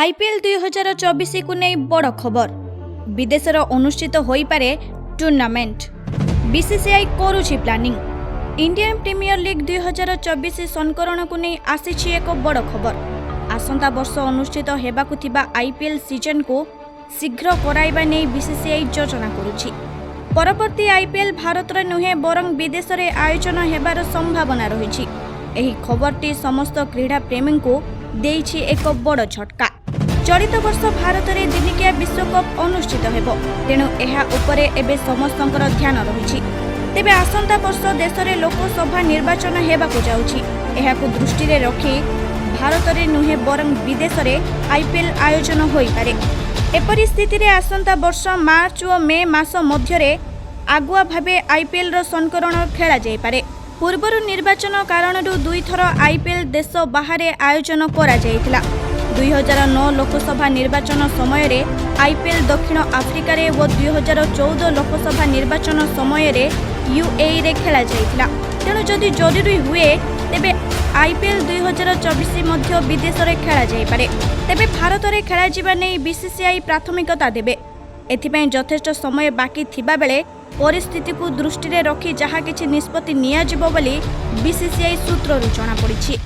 IPL 2024 को नहीं बड़ खबर विदेशर अनुष्ठित होई पारे टूर्नामेंट बीसीसीआई करुछि प्लानिंग इंडियन प्रीमियर लीग 2024 संस्करण को नहीं आसीछि एक बड़ खबर। आसंता वर्ष अनुष्ठित हेबाकु थिबा आईपीएल सीजन को शीघ्र कराइबा नहीं बीसीसीआई योजना करुछि। परवर्ती आईपीएल भारत रे नुहे बरं विदेश रे आयोजन हेबार संभावना रहिछि। एही खबरटी समस्त क्रीड़ा प्रेमी को देइछि एक बड़ झटका। चलित वर्ष भारत में दिनिकिया विश्वकप अनुष्ठित हेबो, तेणु एहा उपरे एबे समस्तंकर ध्यान रहिछि। तेबे आसंता वर्ष देश में लोकसभा निर्वाचन हेबाकु जाउछि। एहाकु दृष्टि रे रखी भारत में नुहे बरं विदेश में आईपीएल आयोजन होई पारे। एपरि स्थिति रे आसंता वर्ष मार्च और मे मास मध्यरे आगुआ भावे आईपीएल रो संस्करण खेला जाय पारे। पूर्वर निर्वाचन कारणरू दुई थर आईपीएल देश बाहर आयोजन करा जायतिला। 2009 लोकसभा निर्वाचन समय रे आईपीएल दक्षिण आफ्रिका रे और 2014 लोकसभा निर्वाचन समय रे यूएई रे खेला जायतिला। तेणु जदि जरूरी हुए तेबे आईपीएल 2024 मध्य विदेश रे खेला जाय पारे। तेबे भारत रे खेला जिबा नै बीसीसीआई प्राथमिकता देबे। एथिपై यथेष्ट समय बाकी थिबा बेले परिस्थिति को दृष्टि रे रखी जहा किछि निष्पत्ति निया जिवो बोली बीसीसीआई सूत्रରୁ जणा पड़िछि।